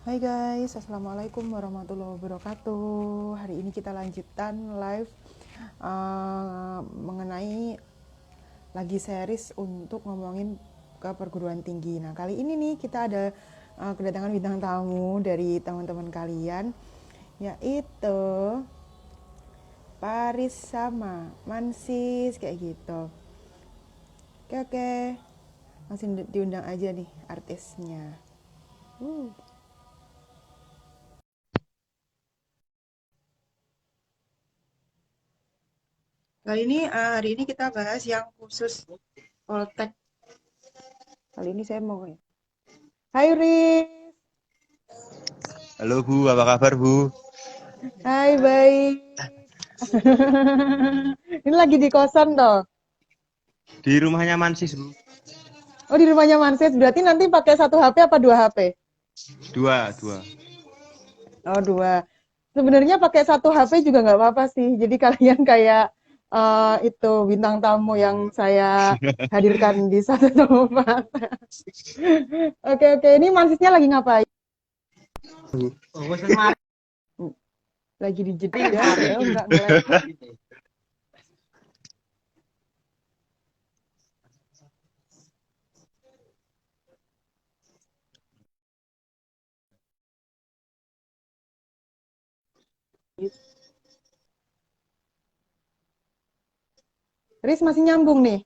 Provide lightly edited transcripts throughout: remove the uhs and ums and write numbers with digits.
Hai guys, Assalamualaikum warahmatullahi wabarakatuh. Hari ini kita lanjutkan live mengenai lagi series untuk ngomongin ke perguruan tinggi. Nah, kali ini nih kita ada kedatangan bintang tamu dari teman-teman kalian, yaitu Paris sama Mansis kayak gitu. Oke, langsung diundang aja nih artisnya. Hari ini kita bahas yang khusus Poltek. Kali ini saya mau ya. Hai Riz. Halo Bu, apa kabar Bu? Hai, baik. Ini lagi di kosan toh. Di rumahnya Mansis Bu. Oh, di rumahnya Manses. Berarti nanti pakai satu HP apa dua HP? Dua, dua. Oh, dua. Sebenarnya pakai satu HP juga nggak apa-apa sih. Jadi kalian kayak itu bintang tamu yang saya hadirkan di satu tempat. Oke, oke. Ini Mansesnya lagi ngapain? Lagi di jeda, padahal nggak nge-lag. Riz masih nyambung nih.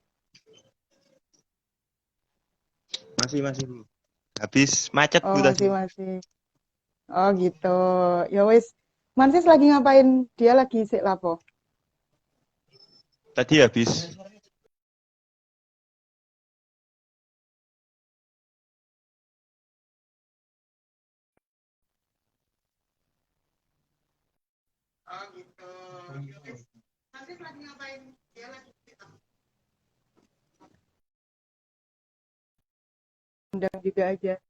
Masih Bu. Habis macet Oh, Bu tadi. masih. Oh, gitu. Ya wis. Manses lagi ngapain? Dia lagi sik lapo. Tadi habis. Oh, gitu. Manses lagi ngapain? Dia lagi undang juga aja.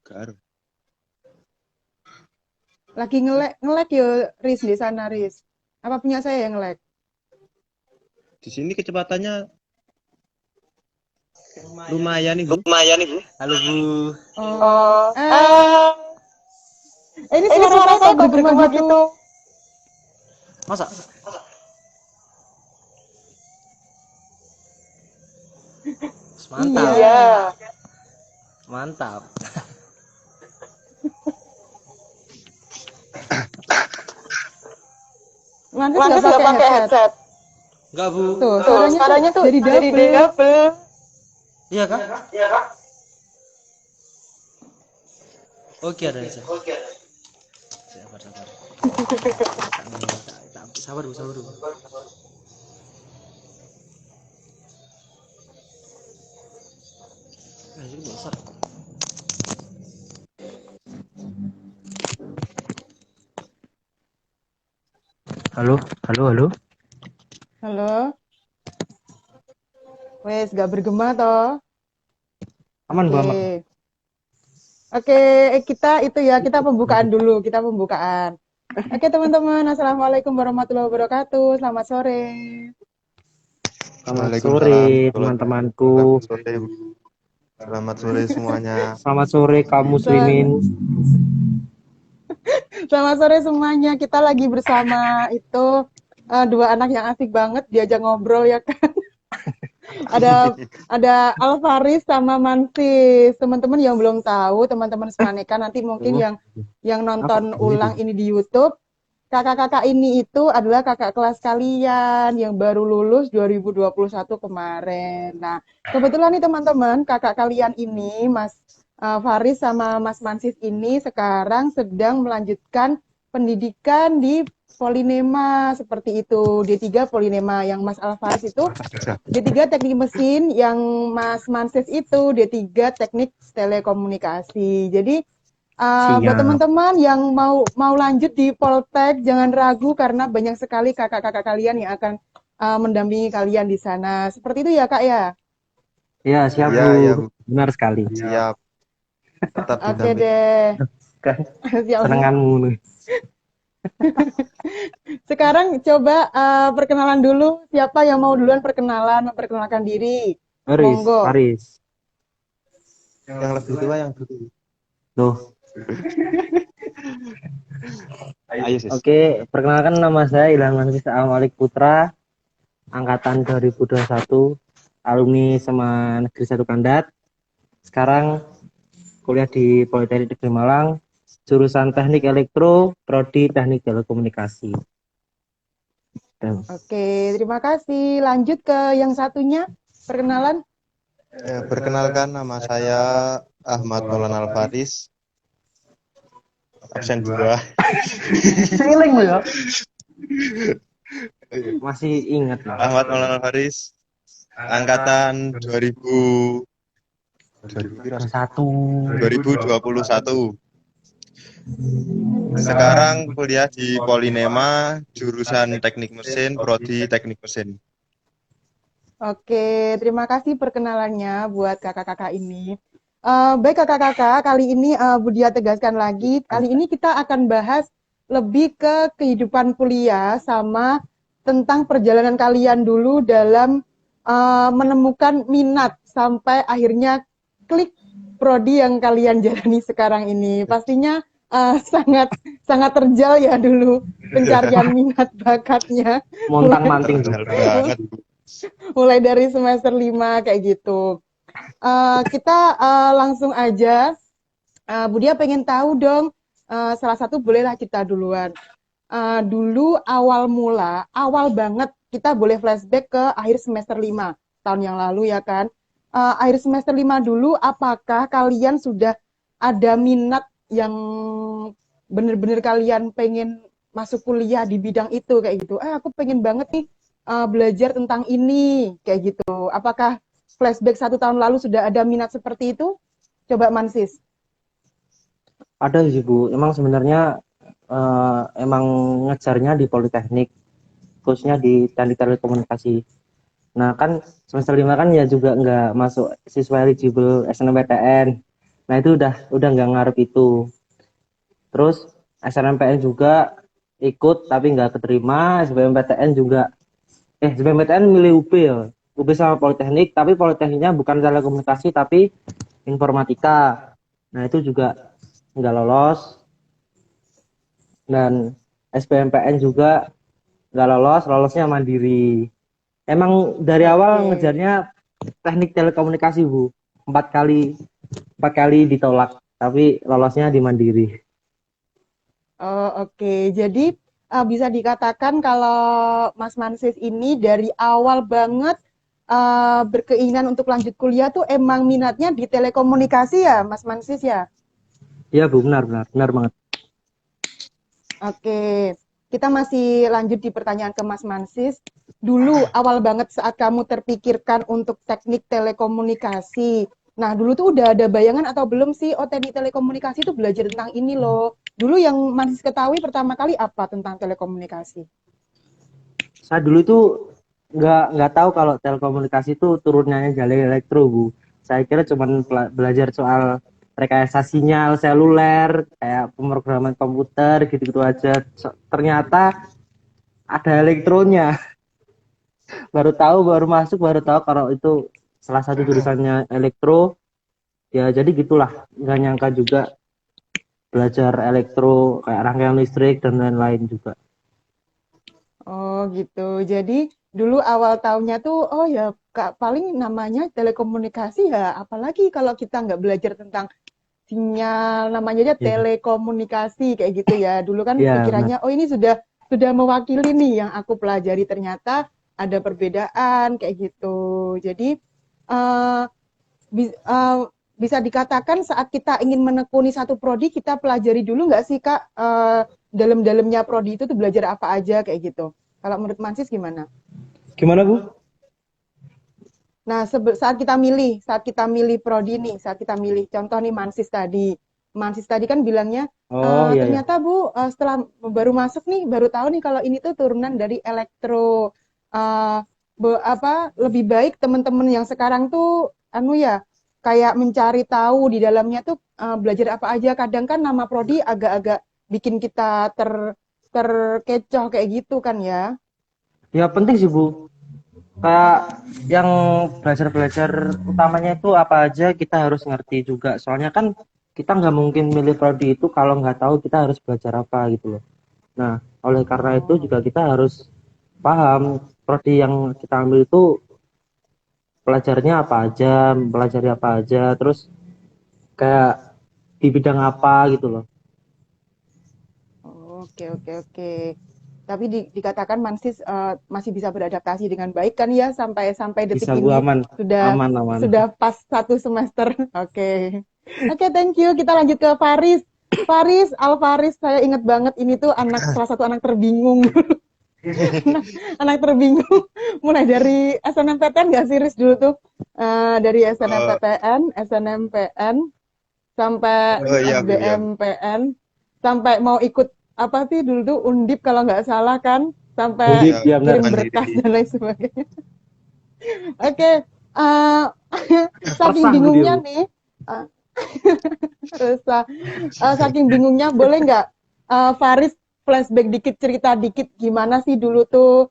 Garu. Lagi ngelek ya Riz di sana Riz. Apa punya saya yang ngelek? Di sini kecepatannya lumayan nih Bu. Halo Bu. Oh. Ini suara saya kok bergema gitu. Masa? Mantap. Iya. Mantap. Manses nggak pakai headset. Enggak Bu. Tuh, suaranya tuh jadi double. Iya Kak? Oke ada aja. Sabar. Sabar Bu. Ini besar. Halo. Halo. Wes, gak bergema toh. Aman Bu, aman. Oke. Oke, kita pembukaan dulu, kita pembukaan. Oke teman-teman, Assalamualaikum warahmatullahi wabarakatuh. Selamat sore. Selamat sore teman-temanku. Selamat sore semuanya. Selamat sore kamu Muslimin. Selamat sore semuanya. Kita lagi bersama itu dua anak yang asik banget diajak ngobrol ya kan. Ada Alvaris sama Mansis. Teman-teman yang belum tahu, teman-teman Semaneka nanti mungkin yang nonton ulang ini di YouTube, kakak-kakak ini itu adalah kakak kelas kalian yang baru lulus 2021 kemarin. Nah, kebetulan nih teman-teman, kakak kalian ini, Mas Faris sama Mas Mansis ini sekarang sedang melanjutkan pendidikan di Polinema seperti itu. D3 Polinema yang Mas Alfaris itu D3 Teknik Mesin, yang Mas Mansis itu D3 Teknik Telekomunikasi. Jadi buat teman-teman yang mau lanjut di Poltek, jangan ragu karena banyak sekali kakak-kakak kalian yang akan mendampingi kalian di sana. Seperti itu ya Kak ya? Ya, siap Ya, Bu. ya, Bu. Benar sekali. Siap. Tetap Oke didampingi. deh. Siap Bu. Senenganmu nih. Sekarang coba perkenalan dulu. Siapa yang mau duluan memperkenalkan diri? Aris, Monggo. Aris. Yang lebih tua yang dulu. Loh, Ayo, Sis. oke, perkenalkan nama saya Ilham Mansis Malik Putra, angkatan 2021, alumni SMA Negeri 1 Kandat. Sekarang kuliah di Politeknik Negeri Malang, jurusan Teknik Elektro, prodi Teknik Telekomunikasi. Oke, terima kasih. Lanjut ke yang satunya. Perkenalan. Perkenalkan, nama saya Ahmad Maulana Al-Faris, absen 2. Feeling lo ya? Masih ingat lah. Ahmad Maulana Al-Faris, angkatan 2021. Sekarang kuliah di Polinema, jurusan Teknik Mesin, prodi Teknik Mesin. Oke, terima kasih perkenalannya buat kakak-kakak ini. Baik kakak-kakak, kali ini Budia tegaskan lagi, kali ini kita akan bahas lebih ke kehidupan kuliah sama tentang perjalanan kalian dulu dalam menemukan minat sampai akhirnya klik prodi yang kalian jalani sekarang ini. Pastinya sangat sangat terjal ya dulu pencarian minat bakatnya. Montang-manting tuh. Banget. Mulai dari semester 5 kayak gitu. Kita langsung aja. Budia pengen tahu dong, salah satu bolehlah kita duluan. Dulu awal banget kita boleh flashback ke akhir semester 5 tahun yang lalu ya kan. Akhir semester 5 dulu, apakah kalian sudah ada minat yang bener-bener kalian pengen masuk kuliah di bidang itu kayak gitu? Aku pengen banget nih belajar tentang ini kayak gitu. Apakah flashback 1 tahun lalu sudah ada minat seperti itu? Coba Mansis. Ada sih Bu, emang sebenarnya emang ngejarnya di Politeknik, khususnya di Teknik Telekomunikasi. Nah kan semester 5 kan ya juga nggak masuk siswa eligible SNMPTN. Nah itu udah nggak ngarep itu. Terus SNMPTN juga ikut tapi nggak keterima. SBMPTN juga SBMPTN milih UP ya, UP sama Politeknik, tapi Politekniknya bukan telekomunikasi tapi informatika. Nah itu juga nggak lolos. Dan SBMPN juga nggak lolos, lolosnya mandiri. Emang dari awal ngejarnya teknik telekomunikasi Bu, 4 kali ditolak, tapi lolosnya di mandiri. Oh, oke. Jadi bisa dikatakan kalau Mas Mansis ini dari awal banget berkeinginan untuk lanjut kuliah tuh emang minatnya di telekomunikasi ya, Mas Mansis ya? Iya Bu, benar banget. Oke, kita masih lanjut di pertanyaan ke Mas Mansis. Dulu awal banget saat kamu terpikirkan untuk teknik telekomunikasi. Nah, dulu tuh udah ada bayangan atau belum sih, oh teknik telekomunikasi itu belajar tentang ini loh. Dulu yang Mansis ketahui pertama kali apa tentang telekomunikasi? Saya dulu itu nggak tahu kalau telekomunikasi itu turunannya jalur elektro Bu. Saya kira cuma belajar soal rekayasa sinyal seluler, kayak pemrograman komputer gitu-gitu aja. Ternyata ada elektronya. Baru tahu kalau itu salah satu jurusannya elektro. Ya jadi gitulah, nggak nyangka juga belajar elektro kayak rangkaian listrik dan lain-lain juga. Oh gitu. Jadi dulu awal tahunnya tuh, oh ya Kak, paling namanya telekomunikasi ya, apalagi kalau kita nggak belajar tentang sinyal, namanya aja Ya, telekomunikasi kayak gitu ya. Dulu kan ya benar. pikirannya, oh ini sudah mewakili nih yang aku pelajari, ternyata ada perbedaan kayak gitu. Jadi eh, bisa dikatakan saat kita ingin menekuni satu prodi, kita pelajari dulu nggak sih Kak, dalam-dalamnya prodi itu tuh belajar apa aja kayak gitu. Kalau menurut Mansis gimana? Gimana Bu? Nah, saat kita milih prodi nih, saat kita milih contoh nih Mansis tadi kan bilangnya Oh iya ya. ternyata Bu setelah baru masuk nih baru tahu nih kalau ini tuh turunan dari elektro. Eh, lebih baik teman-teman yang sekarang tuh anu ya kayak mencari tahu di dalamnya tuh belajar apa aja. Kadang kan nama prodi agak-agak bikin kita terkecoh kayak gitu kan ya? Ya penting sih Bu. Kayak yang belajar-belajar utamanya itu apa aja kita harus ngerti juga. Soalnya kan kita nggak mungkin milih prodi itu kalau nggak tahu kita harus belajar apa gitu loh. Nah, oleh karena itu juga kita harus paham prodi yang kita ambil itu pelajarnya apa aja, pelajari apa aja, terus kayak di bidang apa gitu loh. Oke, oke, oke. Tapi dikatakan Mansis masih bisa beradaptasi dengan baik kan ya sampai detik Bisa Bu, ini aman, sudah aman, aman. pas 1 semester. Oke. Oke, thank you. Kita lanjut ke Faris. Faris, Alfaris, saya ingat banget ini tuh salah satu anak terbingung. anak terbingung. Mulai dari SNMPTN nggak sih, Riz, dulu tuh? Dari Oh, SNMPTN, SNMPN, sampai oh iya Bu, iya Bu. SBMPN, sampai mau ikut apa sih dulu tuh Undip kalau nggak salah kan, sampai Undip, Iya, ya benar. kirim berkas mandiri. dan lain sebagainya. Oke, uh, saking Resah Bu dia bingungnya Bu. nih, uh, resah. Saking bingungnya, boleh nggak Faris flashback dikit, cerita dikit gimana sih dulu tuh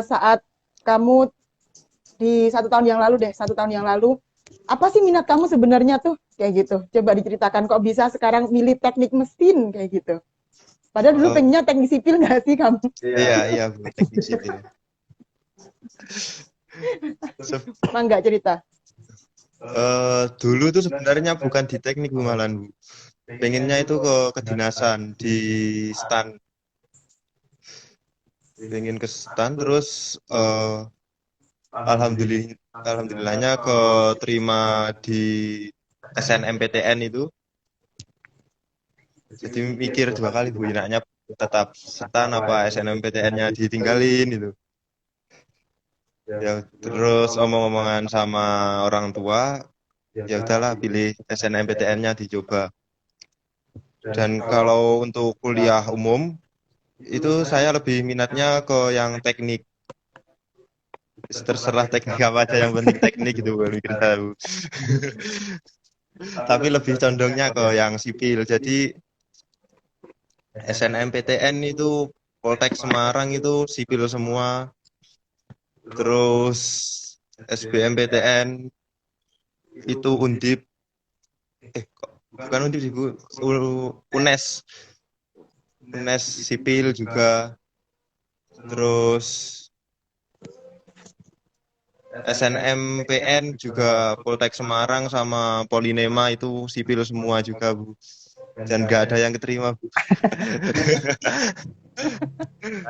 saat kamu di 1 tahun yang lalu deh, 1 tahun yang lalu, apa sih minat kamu sebenarnya tuh kayak gitu? Coba diceritakan kok bisa sekarang milih teknik mesin kayak gitu. Padahal dulu Oh, pengennya teknik sipil nggak sih kamu? iya, iya Bu, teknik sipil. Se- Mangga cerita. Dulu tuh sebenarnya bukan di teknik Bu malahan Bu. Pengennya itu ke kedinasan di stan. Pengen ke stan terus alhamdulillahnya keterima di SNMPTN itu. Jadi mikir 2 kali Bu, enaknya tetap stan apa SNMPTN-nya ditinggalin itu. Ya terus omong-omongan sama orang tua, ya udahlah pilih SNMPTN-nya dicoba. Dan kalau untuk kuliah umum itu saya lebih minatnya ke yang teknik. Terserah teknik apa aja yang penting teknik gitu gue mikir tahu. Tapi lebih condongnya ke yang sipil. Jadi SNMPTN itu Poltek Semarang itu sipil semua. Terus SBMPTN itu Undip, kok bukan Undip sih Bu, UNES, UNES sipil juga. Terus SNMPN juga Poltek Semarang sama Polinema itu sipil semua juga Bu. Dan nggak ada yang keterima Bu.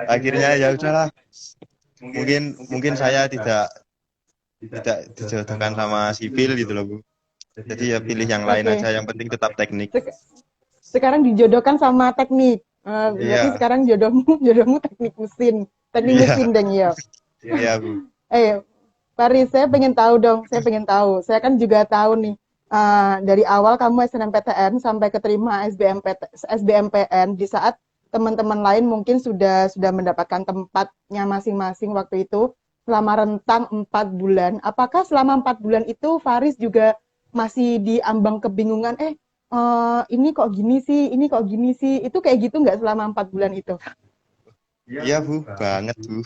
Akhirnya ya udahlah. Mungkin mungkin saya tidak tidak dijodohkan sama sipil gitu loh Bu. Jadi ya pilih yang lain Oke. aja. Yang penting tetap teknik. Sekarang dijodohkan sama teknik. Berarti Iya, sekarang jodohmu teknik mesin. Teknik iya, mesin deng ya. iya Bu. Paris, saya pengen tahu dong. Saya pengen tahu. Saya kan juga tahu nih. Dari awal kamu SNMPTN sampai keterima SBMPN di saat teman-teman lain mungkin sudah mendapatkan tempatnya masing-masing waktu itu selama rentang 4 bulan. Apakah selama 4 bulan itu Faris juga masih diambang kebingungan? Ini kok gini sih? Ini kok gini sih? Itu kayak gitu nggak selama 4 bulan itu? Iya Bu, banget Bu.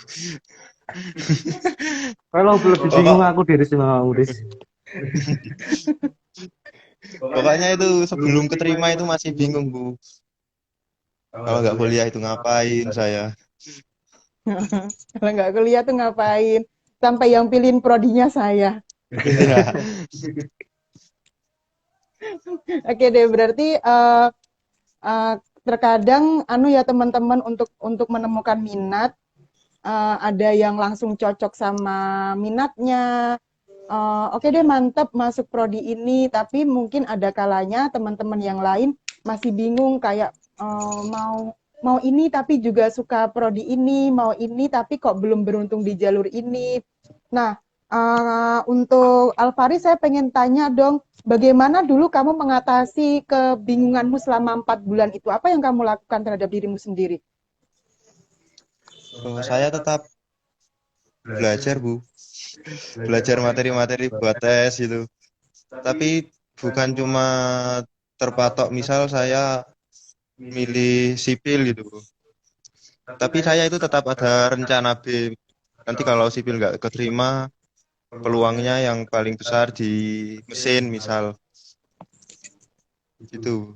Kalau lebih bingung Pokok, aku dari semua Uris. pokoknya itu sebelum keterima itu masih bingung Bu. Kalau nggak kuliah itu ngapain saya? Kalau nggak kuliah tuh ngapain? Sampai yang pilihin prodinya saya. Iya, Oke deh, berarti uh, terkadang anu ya teman-teman untuk menemukan minat, ada yang langsung cocok sama minatnya. Oke deh mantap masuk prodi ini, tapi mungkin ada kalanya teman-teman yang lain masih bingung kayak mau mau ini tapi juga suka prodi ini, mau ini tapi kok belum beruntung di jalur ini. Nah, untuk Alfari saya pengen tanya dong, bagaimana dulu kamu mengatasi kebingunganmu selama 4 bulan itu? Apa yang kamu lakukan terhadap dirimu sendiri? saya tetap belajar Bu. Belajar materi-materi buat tes itu. Tapi bukan cuma terpatok misal saya milih sipil gitu Bu. Tapi saya itu tetap ada rencana B. Nanti kalau sipil nggak keterima, peluangnya yang paling besar di mesin misal gitu.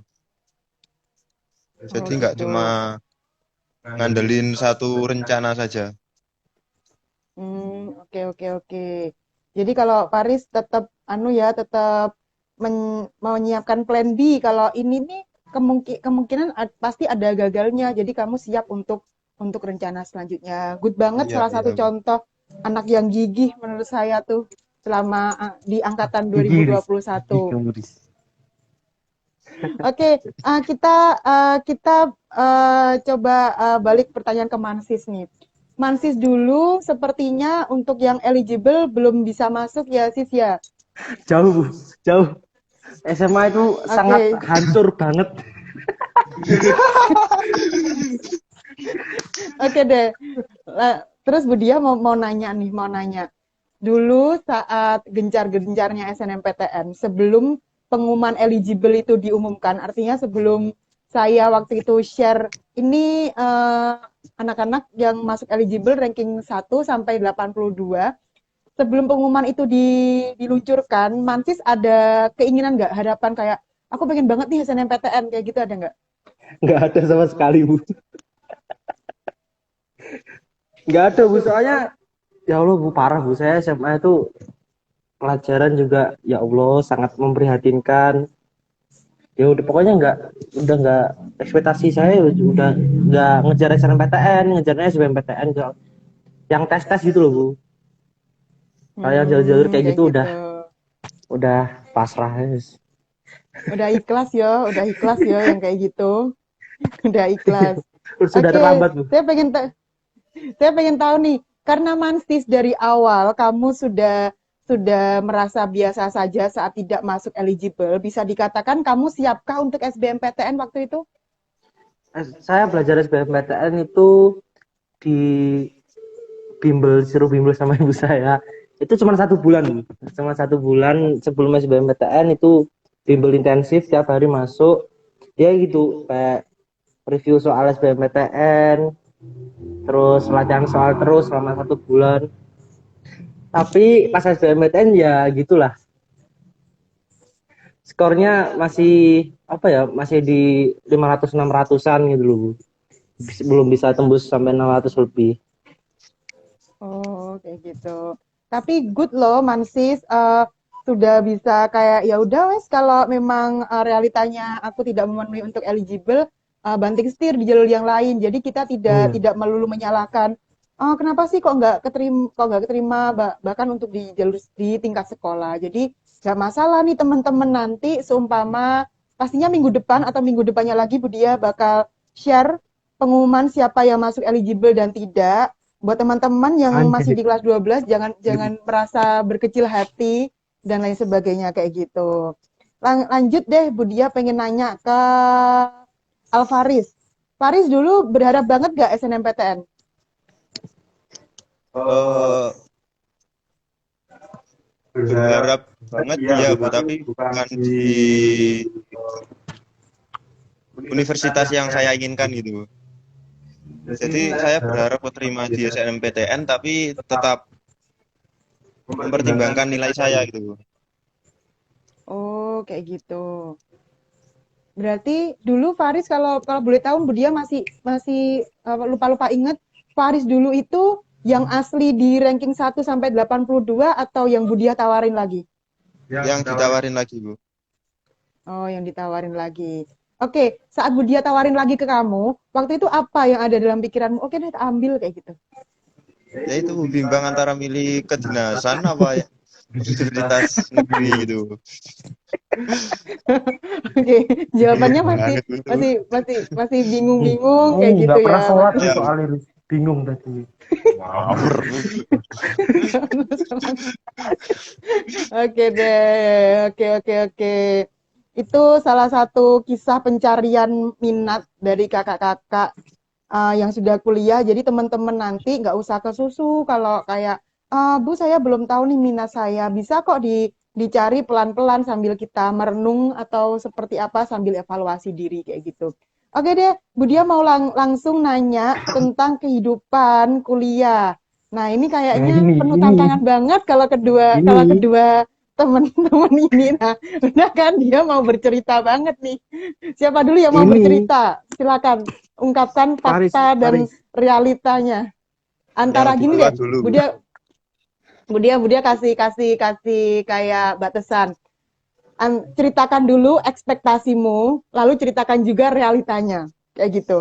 Oh Jadi nggak gitu. cuma ngandelin satu rencana saja. Oke oke oke. Jadi kalau Paris tetap tetap menyiapkan plan B kalau ini nih kemungkinan pasti ada gagalnya. Jadi kamu siap untuk rencana selanjutnya. Good banget Iya, salah iya, satu Bu. contoh anak yang gigih menurut saya tuh selama di angkatan Gigi, Riz. Gigi 2021. kamu, Riz. Oke, kita coba balik pertanyaan ke Mansis nih. Mansis dulu sepertinya untuk yang eligible belum bisa masuk ya, Sis ya. Jauh, Bu. Jauh. SMA itu sangat Oke, hancur banget. oke deh. Terus Budia mau nanya nih, mau nanya. Dulu saat gencar-gencarnya SNMPTN, sebelum pengumuman eligible itu diumumkan, artinya sebelum saya waktu itu share ini anak-anak yang masuk eligible ranking 1 sampai 82, sebelum pengumuman itu diluncurkan, Mansis ada keinginan nggak, harapan kayak, aku pengen banget nih SNMPTN, kayak gitu ada nggak? Nggak ada sama sekali, Bu. Nggak ada, Bu. Soalnya, ya Allah, Bu, parah, Bu. Saya SMA itu pelajaran juga, ya Allah, sangat memprihatinkan. Ya udah, pokoknya udah nggak, ekspektasi saya udah nggak ngejar SNMPTN, ngejarnya SBMPTN. Yang tes-tes gitu loh, Bu. Kayak jalur-jalur kayak Kayak gitu gitu. udah pasrah, guys. Udah ikhlas yo yang kayak gitu. Udah ikhlas. Sudah Oke, terlambat, Bu. saya pengen tahu nih, karena Mansis dari awal kamu sudah merasa biasa saja saat tidak masuk eligible, bisa dikatakan kamu siapkah untuk SBMPTN waktu itu? Saya belajar SBMPTN itu di suruh bimbel sama ibu saya. Itu cuma 1 bulan, cuma 1 bulan sebelum SBMPTN itu bimbel intensif tiap hari masuk. Ya gitu, kayak review soal SBMPTN, terus latihan soal terus selama 1 bulan. Tapi pas SBMPTN ya gitulah, skornya masih apa ya, masih di 500-600an gitu loh, Bu. Belum bisa tembus sampai 600 lebih. Oh, kayak gitu. Tapi good loh, Mansis. Sudah bisa kayak ya udah wes kalau memang realitanya aku tidak memenuhi untuk eligible, banting setir di jalur yang lain. Jadi kita tidak Iya. tidak melulu menyalahkan. Oh, kenapa sih kok nggak keterima bahkan untuk di jalur di tingkat sekolah. Jadi nggak masalah nih teman-teman, nanti seumpama pastinya minggu depan atau minggu depannya lagi Budia bakal share pengumuman siapa yang masuk eligible dan tidak. Buat teman-teman yang masih Anjir. di kelas 12, jangan merasa berkecil hati dan lain sebagainya kayak gitu. Lanjut deh, Budia pengen nanya ke Alvaris. Faris dulu berharap banget gak SNMPTN? Eh, berharap banget ya, Bu, tapi bukan di universitas yang saya inginkan gitu. Jadi saya berharap keterima di SNMPTN tapi tetap mempertimbangkan nilai saya gitu. Oh, kayak gitu. Berarti dulu Faris, kalau kalau boleh tahu Budia masih masih lupa-lupa inget, Faris dulu itu yang asli di ranking 1 sampai 82 atau yang Budia tawarin lagi? Yang ditawarin lagi, Bu. Oh, yang ditawarin lagi. Oke, saat Budia tawarin lagi ke kamu, waktu itu apa yang ada dalam pikiranmu? Oke deh, ambil kayak gitu. Ya itu bimbang antara milih kedinasan apa ya universitas negeri gitu. Oke, jawabannya Bingung masih banget itu. masih masih masih bingung-bingung kayak gitu Nggak pernah ya. sholat tuh Ya, soalnya, bingung tadi. ngawur. Oke deh, oke oke oke. Itu salah satu kisah pencarian minat dari kakak-kakak yang sudah kuliah. Jadi teman-teman nanti nggak usah kesusu kalau kayak, Bu saya belum tahu nih minat saya. Bisa kok dicari pelan-pelan sambil kita merenung atau seperti apa sambil evaluasi diri kayak gitu. Oke deh, Bu Dia mau langsung nanya tentang kehidupan kuliah. Nah, ini Nah, kayaknya ini, penuh ini, tantangan banget kalau ini. kedua teman-teman ini. Nah, udah kan dia mau bercerita banget nih. Siapa dulu yang mau Ini, bercerita? Silakan ungkapkan Paris, fakta dan Paris. realitanya. Yang Antara lebih gini tua deh, dulu, Bu Bu. Dia, Bu Dia kasih kayak batasan. Ceritakan dulu ekspektasimu, lalu ceritakan juga realitanya. Kayak gitu.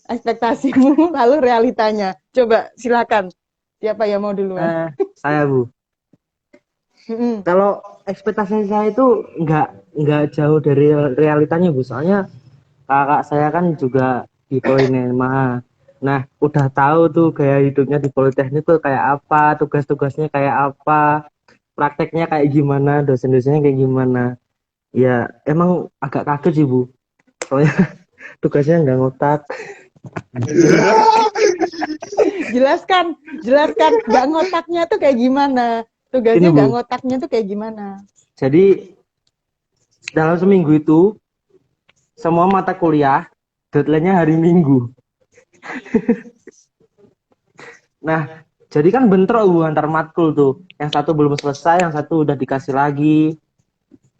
Ekspektasimu, lalu realitanya. Coba silakan. Siapa yang mau duluan? Saya Bu. Mm-mm. Kalau ekspektasi saya itu nggak jauh dari realitanya Bu. Soalnya kakak saya kan juga di Polinema. Nah, udah tahu tuh gaya hidupnya di Politeknik tuh kayak apa, tugas-tugasnya kayak apa, prakteknya kayak gimana, dosen-dosennya kayak gimana. Ya, emang agak kaget sih Bu. Soalnya tugasnya nggak ngotak. Jelaskan nggak ngotaknya tuh kayak gimana? Ini Tugasnya nggak Bu. ngotaknya tuh kayak gimana? Jadi dalam seminggu itu semua mata kuliah deadline-nya hari Minggu. Nah, jadi kan bentrok Bu antar matkul tuh. Yang satu belum selesai, yang satu udah dikasih lagi.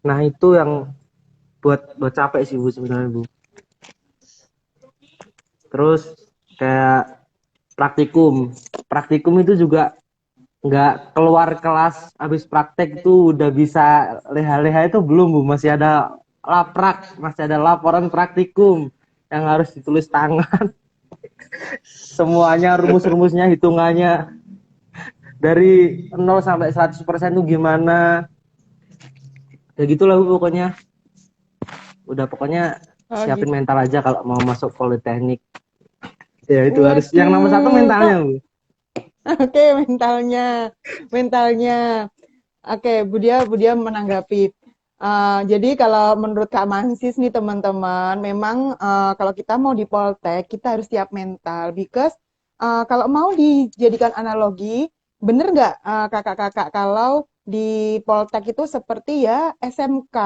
Nah, itu yang buat capek sih Bu sebenarnya Bu. Terus kayak praktikum. Praktikum itu juga nggak keluar kelas habis praktek tuh udah bisa leha-leha itu belum Bu, masih ada masih ada laporan praktikum yang harus ditulis tangan. Semuanya rumus-rumusnya, hitungannya dari 0 sampai 100% tuh gimana. Ya gitulah Bu pokoknya. Udah pokoknya Oh siapin gitu. mental aja kalau mau masuk politeknik. Ya itu harus yang nomor satu Waduh, mentalnya kok Bu. oke mentalnya. Oke, Bu Dia menanggapi. Jadi kalau menurut Kak Mansis nih teman-teman, memang kalau kita mau di Poltek, kita harus siap mental. Because kalau mau dijadikan analogi, bener nggak kakak-kakak kalau di Poltek itu seperti ya SMK,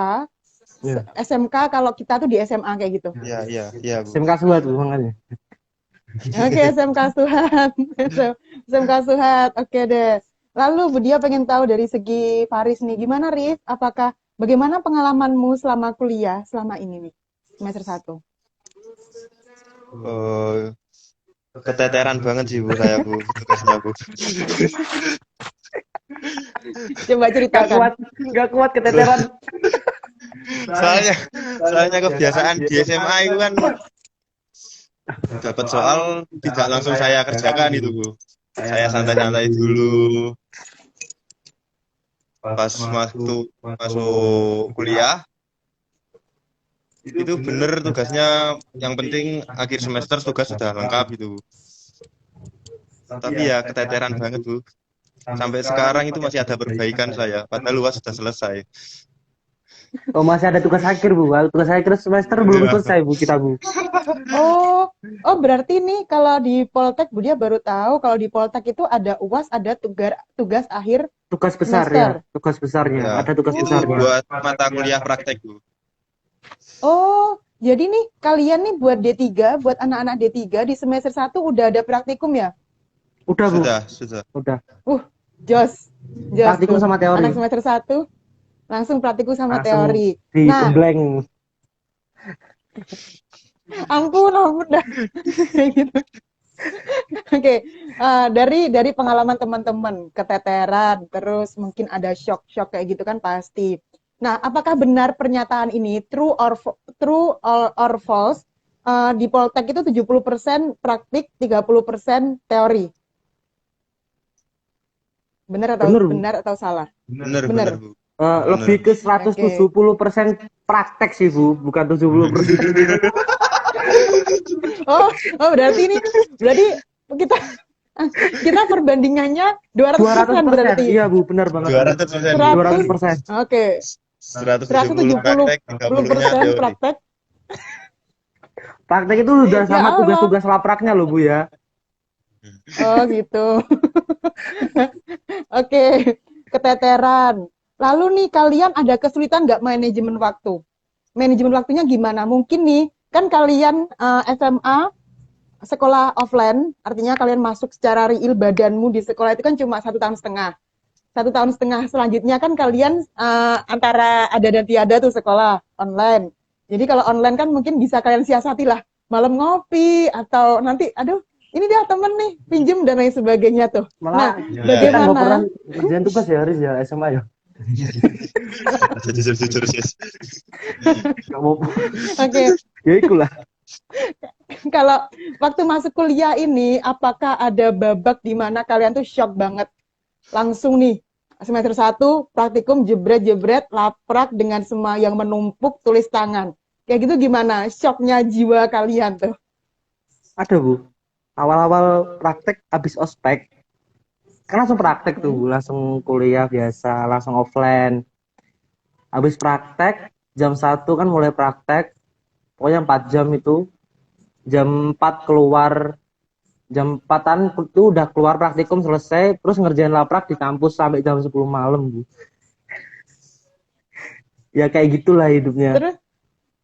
Ya. SMK kalau kita tuh di SMA kayak gitu. Iya, Bu. SMK Suhat Bu makanya. Oke, SMK Suhat. SMK Suhat. Oke deh. Lalu Bu Dia pengen tahu dari segi Faris nih, gimana Rif? Bagaimana pengalamanmu selama kuliah selama ini nih, semester satu? Oh, keteteran banget sih, Bu, saya, Bu, tugasnya, Bu. Coba Gak ceritakan. kuat, gak kuat keteteran. Soalnya, soalnya kebiasaan di SMA itu kan dapat soal tidak langsung saya kerjakan itu, Bu. Saya santai-santai dulu pas waktu masuk kuliah. Itu bener tugasnya, yang penting akhir semester tugas sudah lengkap itu. Tapi ya keteteran banget, Bu. Sampai sekarang itu masih ada perbaikan saya, padahal luas sudah selesai. Oh masih ada tugas akhir Bu. Tugas akhir semester belum Iya. selesai Bu kita Bu. Oh, berarti nih kalau di Poltek Bu Dia baru tahu kalau di Poltek itu ada UAS, ada tugas akhir Tugas besar ya, semester. tugas besarnya. Ya, Ada tugas itu besarnya. buat mata kuliah praktek, Bu. Oh, jadi nih kalian nih buat D3, buat anak-anak D3 di semester 1 udah ada praktikum ya? Udah Bu, Sudah. udah. Jos Praktikum tuh. sama teori. Anak semester 1 langsung praktikum sama Langsung teori. di Nah, blank. ampun dah. Gitu. Oke, dari pengalaman teman-teman, keteteran, terus mungkin ada shock-shock kayak gitu kan pasti. Nah, apakah benar pernyataan ini true or false? Di Poltek itu 70% praktik, 30% teori. Bener Bu. Benar atau salah? Bener, Bener. Bu. Lebih ke 170% praktek sih Bu, bukan 70%. Oh, berarti kita kita perbandingannya 200% 200%. berarti. Iya Bu, benar banget. 200%, Bu. 200%. Oke. 170 praktek, 30-nya teori. praktek. Praktek itu udah Ya sama Allah. tugas-tugas lapraknya loh Bu ya. Oh gitu. Oke, keteteran. Lalu nih kalian ada kesulitan nggak manajemen waktu? Manajemen waktunya gimana? Mungkin nih kan kalian SMA sekolah offline, artinya kalian masuk secara real badanmu di sekolah itu kan cuma 1,5 tahun. 1,5 tahun selanjutnya kan kalian antara ada dan tiada tuh sekolah online. Jadi kalau online kan mungkin bisa kalian siasati lah, malam ngopi atau nanti aduh ini dia temen nih pinjem dan lain sebagainya tuh. Malah Ya. kita nggak pernah Bagaimana? kerjaan tugas ya Haris ya SMA ya. Jujur sis. Nggak mau. Oke, Ya ikulah. kalau waktu masuk kuliah ini, apakah ada babak di mana kalian tuh shock banget? Langsung nih, semester 1, praktikum jebret-jebret, laprak dengan semua yang menumpuk tulis tangan. Kayak gitu gimana? Shocknya jiwa kalian tuh. Ada Bu. Awal-awal praktek habis ospek kan langsung praktek tuh Bu, langsung kuliah biasa, langsung offline. Habis praktek jam 1 kan mulai praktek, pokoknya 4 jam itu. Jam 4 keluar, jam 4-an itu udah keluar praktikum selesai, terus ngerjain laprak di kampus sampai jam 10 malam Bu. Ya kayak gitulah hidupnya. Terus,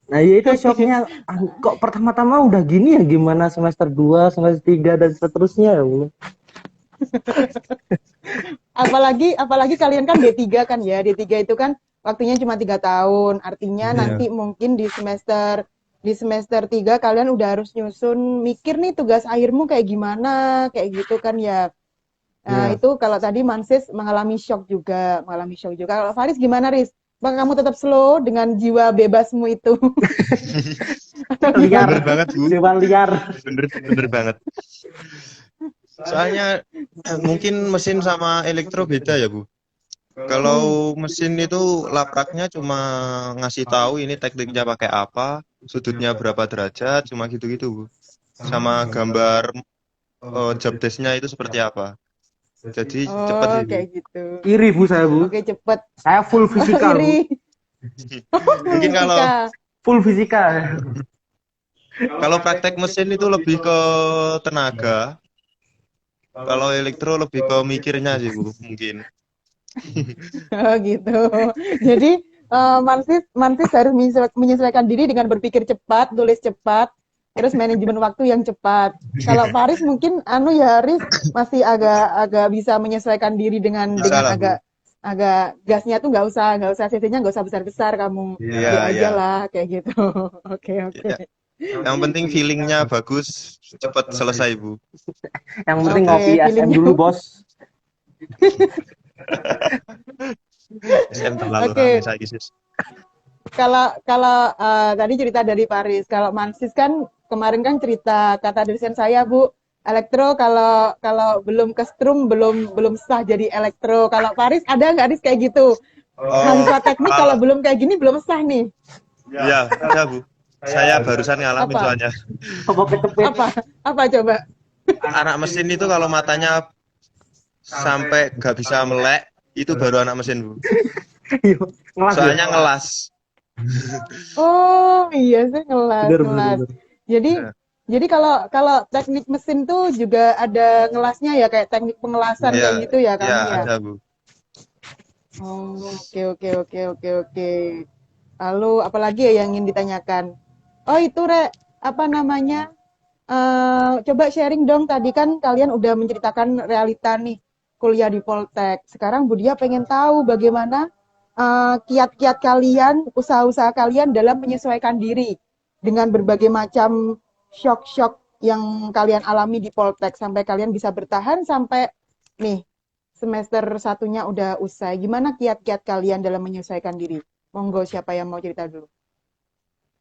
Nah ya itu shocknya, kok pertama-tama udah gini ya, gimana semester 2, semester 3 dan seterusnya ya Bu. apalagi kalian kan D3 kan ya. D3 itu kan waktunya cuma 3 tahun. Artinya Iya. nanti mungkin di semester 3 kalian udah harus nyusun mikir nih tugas akhirmu kayak gimana, kayak gitu kan ya. Nah, Iya. itu kalau tadi Mansis mengalami shock juga. Kalau Faris gimana, Riz? Apakah kamu tetap slow dengan jiwa bebasmu itu? Atau Liar, Bener banget Bu. jiwa liar. Bener banget. Soalnya mungkin mesin sama elektro beda ya Bu. Kalau mesin itu lapraknya cuma ngasih tahu ini tekniknya pakai apa, sudutnya berapa derajat, cuma gitu-gitu Bu. Sama gambar job desk-nya itu seperti apa. Jadi cepet sih Bu. kayak gitu. Iri Bu saya Bu. Oke, cepet. Saya full fisika Bu. Iri. Mungkin kalau Fisika. Full fisika. kalau praktek mesin itu lebih ke tenaga, kalau elektro lebih ke mikirnya sih Bu, mungkin. Oh, gitu. Jadi Mansis harus menyesuaikan diri dengan berpikir cepat, tulis cepat, terus manajemen waktu yang cepat. Kalau Faris mungkin ya Haris masih agak bisa menyesuaikan diri dengan Bisa lah, Bu. agak gasnya tuh nggak usah cc-nya nggak usah besar-besar, kamu Iya, dia aja iya. lah kayak gitu. Oke. Ya. Yang penting feelingnya bagus, cepat selesai Bu. Yang penting Oke, ngopi SM feelingnya. dulu Bos. SM terlalu Oke. rame saya sis. Kalau tadi cerita dari Paris, kalau Mansis kan kemarin kan cerita kata dosen saya Bu, elektro kalau belum ke strum belum sah jadi elektro. Kalau Paris ada nggak Riz kayak gitu? Tanpa teknik kalau belum kayak gini belum sah nih. Ya, ada Bu. Saya barusan ngalamin Apa? soalnya. Apa ketepit. Apa coba? Anak mesin itu kalau matanya sampai nggak bisa melek, itu baru anak mesin Bu. Ngelas ya? Soalnya ngelas. Oh iya sih ngelas. Bener. Jadi Nah. jadi kalau teknik mesin tuh juga ada ngelasnya ya, kayak teknik pengelasan Iya, kayak gitu ya kamu ya ya. ada Bu. Oh, oke. Lalu apalagi ya yang ingin ditanyakan? Oh itu apa namanya? Coba sharing dong, tadi kan kalian udah menceritakan realita nih kuliah di Poltek. Sekarang Budia pengen tahu bagaimana kiat-kiat kalian, usaha-usaha kalian dalam menyesuaikan diri dengan berbagai macam shock-shock yang kalian alami di Poltek sampai kalian bisa bertahan sampai nih semester 1-nya udah usai. Gimana kiat-kiat kalian dalam menyesuaikan diri? Monggo, siapa yang mau cerita dulu?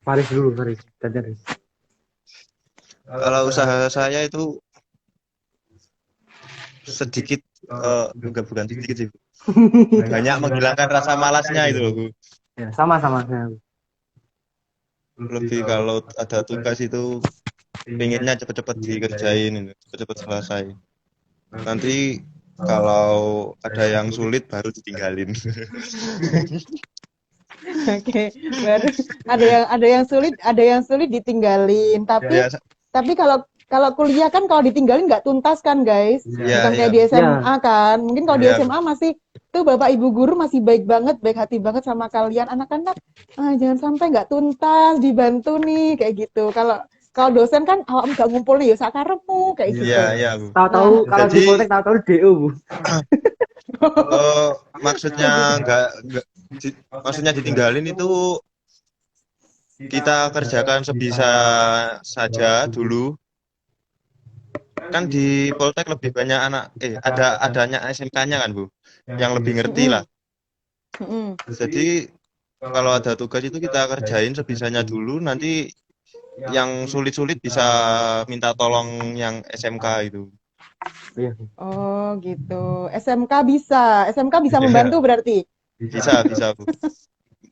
Faris dulu, Faris. Faris. Kalau usaha saya itu sedikit, bukan sedikit sih, Bu. Banyak menghilangkan rasa malasnya itu loh, Bu. Ya, sama. Lebih kalau ada tugas itu pengennya cepet-cepet dikerjain, itu cepet-cepet selesai. Nanti kalau ada yang sulit baru ditinggalin. Oke, baru ada yang sulit ditinggalin. Ya, Tapi kalau Kalau kuliah kan kalau ditinggalin nggak tuntas kan guys, Iya, bukan iya. kayak di SMA kan. Mungkin kalau di Iya. SMA masih tuh bapak ibu guru masih baik banget, baik hati banget sama kalian anak-anak. Jangan sampai nggak tuntas, dibantu nih kayak gitu. Kalau kalau dosen kan awak nggak ngumpul nih, ya sakarepmu kayak Iya, gitu. iya, Bu. Tahu-tahu Nah, kalau di Jadi Poltek tahu-tahu DO, Bu. kalau maksudnya gitu. maksudnya ditinggalin itu kita kerjakan sebisa saja dulu. Kan di Poltek lebih banyak adanya SMK-nya kan, Bu, yang lebih ngerti Mm-mm, lah. mm-mm. Jadi kalau ada tugas itu kita kerjain sebisanya dulu, nanti yang sulit-sulit bisa minta tolong yang SMK itu. Iya. Oh gitu. SMK bisa membantu berarti. Bisa, Bu.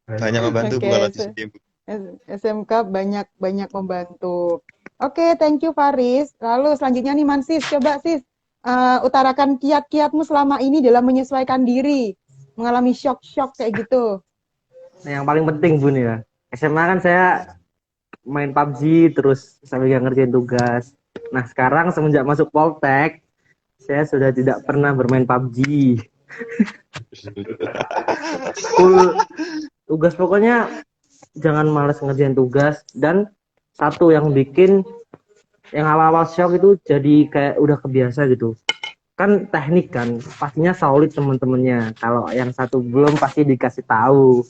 Banyak membantu, Bu, Oke, kalau di sini, Bu. SMK banyak membantu. Oke, thank you Faris. Lalu selanjutnya nih Mansis, coba Sis utarakan kiat-kiatmu selama ini dalam menyesuaikan diri, mengalami shock-shock kayak gitu. Nah, yang paling penting Bu nih ya. SMA kan saya main PUBG terus sambil nggak ngerjain tugas. Nah, sekarang semenjak masuk Poltek, saya sudah tidak pernah bermain PUBG. Full tugas pokoknya jangan malas ngerjain tugas, dan satu yang bikin yang awal-awal shock itu jadi kayak udah kebiasa gitu. Kan teknik kan pastinya solid teman-temannya. Kalau yang satu belum pasti dikasih tahu.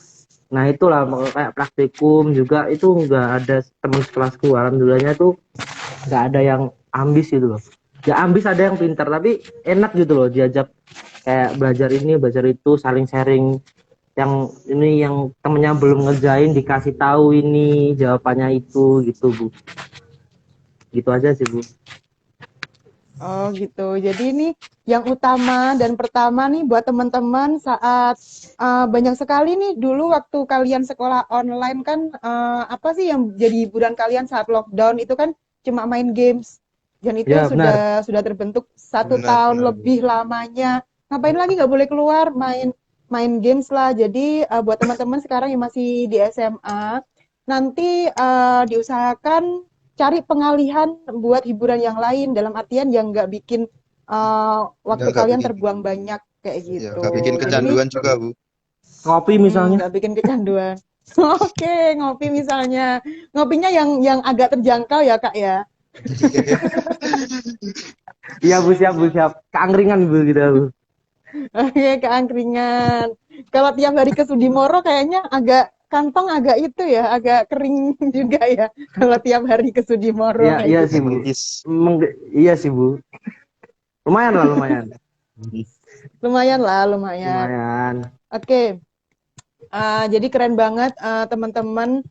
Nah itulah kayak praktikum juga itu nggak ada teman sekelasku, alhamdulillahnya tuh nggak ada yang ambis gitu loh. Ya ambis ada yang pintar tapi enak gitu loh diajak kayak belajar ini belajar itu, saling sharing. Yang ini yang temennya belum ngerjain dikasih tahu ini jawabannya itu gitu Bu. Gitu aja sih Bu. Oh gitu. Jadi ini yang utama dan pertama nih buat teman-teman saat banyak sekali nih dulu waktu kalian sekolah online kan apa sih yang jadi hiburan kalian saat lockdown itu kan cuma main games. Dan itu Ya benar. sudah terbentuk satu Benar, tahun benar, Bu. lebih lamanya. Ngapain lagi nggak boleh keluar main games lah. Jadi buat teman-teman sekarang yang masih di SMA nanti diusahakan cari pengalihan buat hiburan yang lain dalam artian yang nggak bikin waktu Nggak kalian bikin, terbuang banyak kayak ya, gitu. nggak bikin Jadi nih kecanduan juga, Bu. Ngopi misalnya. nggak bikin kecanduan. Oke, ngopi misalnya. Ngopinya yang agak terjangkau ya, Kak ya. Iya Bu siap Bu siap. Keangkringan Bu gitu Bu. Oke, keangkringan. Kalau tiap hari ke Sudimoro kayaknya kantong agak itu ya, agak kering juga ya. Kalau tiap hari ke Sudimoro Iya kayak iya gitu. sih Bu. Menggis. Iya sih Bu. Lumayan lah lumayan. Lumayan lah, lumayan. Lumayan. Oke. Jadi keren banget teman-teman.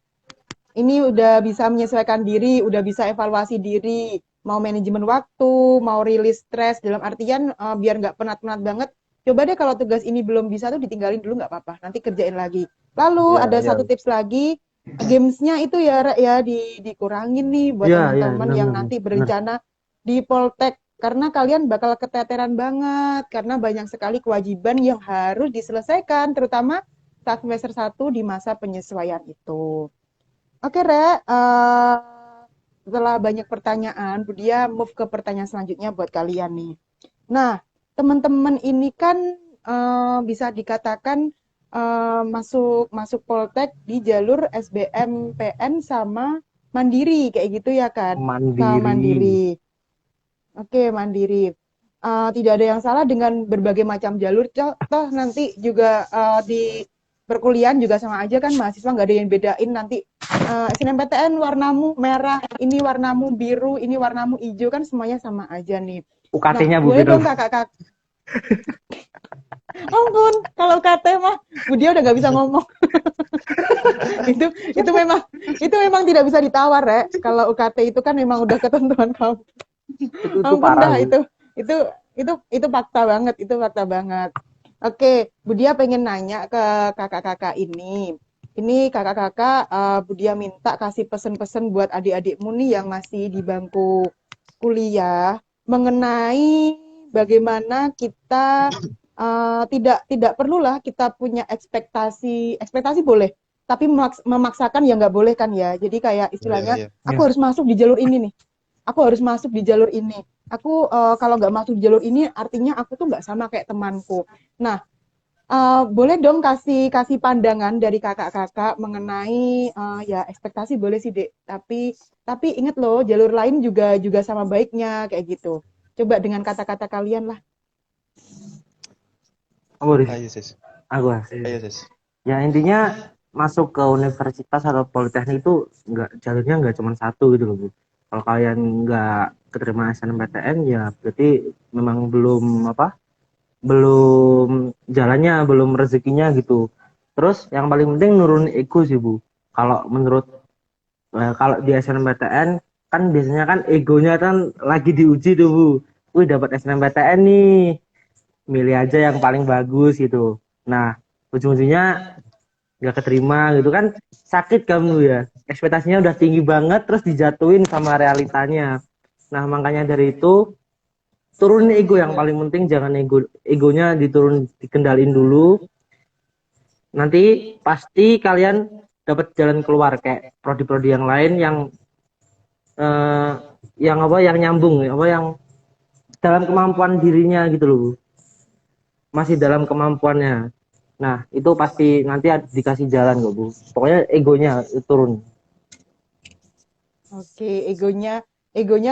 Ini udah bisa menyesuaikan diri, udah bisa evaluasi diri, mau manajemen waktu, mau rilis stres, dalam artian biar nggak penat-penat banget. Coba deh kalau tugas ini belum bisa tuh ditinggalin dulu nggak apa-apa, nanti kerjain lagi. Lalu Iya ada iya. satu tips lagi, gamesnya itu ya Rek, ya dikurangin nih buat Iya iya teman-teman benar yang benar Bu. nanti Benar. berencana di Poltek. Karena kalian bakal keteteran banget, karena banyak sekali kewajiban yang harus diselesaikan, terutama saat semester 1 di masa penyesuaian itu. Oke, Re. Setelah banyak pertanyaan, Budia move ke pertanyaan selanjutnya buat kalian nih. Nah, teman-teman ini kan bisa dikatakan masuk Poltek di jalur SBMPN sama Mandiri, kayak gitu ya kan? Sama Mandiri. Mandiri. Oke, Mandiri. Tidak ada yang salah dengan berbagai macam jalur. Toh nanti juga di perkuliahan juga sama aja kan, mahasiswa nggak ada yang bedain nanti SNMPTN warnamu merah, ini warnamu biru, ini warnamu hijau, kan semuanya sama aja nih. Nah, UKT-nya Bu boleh gitu. dong kakak-kakak. Ampun, kalau KT mah Budia udah nggak bisa ngomong. itu memang tidak bisa ditawar, ya. Kalau UKT itu kan memang udah ketentuan kamu. Itu Ampun parah dah, Bu. itu fakta banget, itu fakta banget. Oke, Budia pengen nanya ke kakak-kakak ini. Ini kakak-kakak, Budia minta kasih pesen-pesen buat adik-adikmu nih yang masih di bangku kuliah mengenai bagaimana kita tidak perlulah kita punya ekspektasi boleh, tapi memaksakan ya nggak boleh kan ya. Jadi kayak Iya, istilahnya iya. aku harus masuk di jalur ini nih. aku harus masuk di jalur ini. Aku kalau nggak masuk di jalur ini artinya aku tuh nggak sama kayak temanku. Nah, boleh dong kasih kasih pandangan dari kakak-kakak mengenai ya ekspektasi boleh sih Dek, tapi inget loh jalur lain juga juga sama baiknya kayak gitu. Coba dengan kata-kata kalian lah. Aku Riz, Ayo, Sis. aku ah. Ayo, Sis. Ya intinya masuk ke universitas atau politeknik itu jalurnya nggak cuma satu gitu loh Bu. Kalau kalian nggak keterima SNMPTN ya berarti memang belum jalannya, belum rezekinya gitu. Terus yang paling penting nurunin ego sih Bu. Kalau menurut kalau di SNMPTN kan biasanya kan egonya kan lagi diuji tuh Bu. Wih dapat SNMPTN nih, milih aja yang paling bagus gitu. Nah ujung-ujungnya nggak keterima gitu kan, sakit kamu ya, ekspektasinya udah tinggi banget terus dijatuhin sama realitanya. Nah makanya dari itu turunin ego, yang paling penting jangan egonya dikendalin dulu, nanti pasti kalian dapat jalan keluar kayak prodi-prodi yang lain eh, yang nyambung yang dalam kemampuan dirinya gitu loh Bu. Masih dalam kemampuannya. Nah, itu pasti nanti dikasih jalan kok, Bu. Pokoknya egonya turun. Oke, egonya